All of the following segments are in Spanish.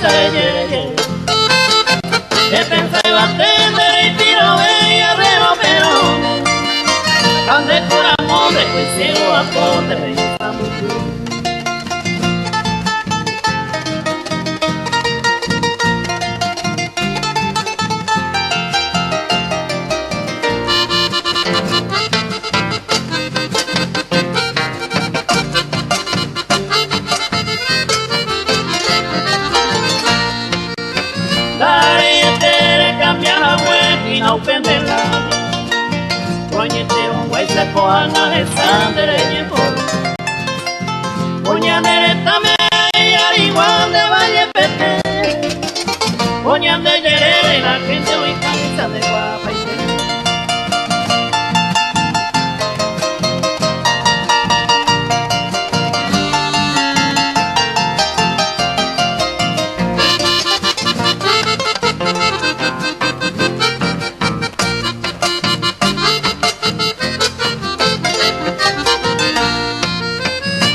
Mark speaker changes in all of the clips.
Speaker 1: Que pensé iba a tener y tiro de guerrero, pero ande por amor, después ciego a poder pensamos tú. Upendela Koñete ungwaisa kohana esandere nyembo Koñandere tame yariguande valle pete Koñande yerere la gente hoy cansa de guapa y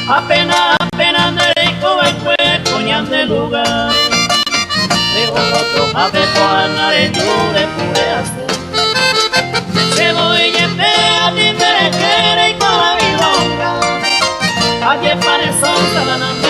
Speaker 1: apenas derecho el cuerpo ni ande lugar de otro abeto anare dure pure hacer se voy en a ti te quiere y con la milonga ayer para el sol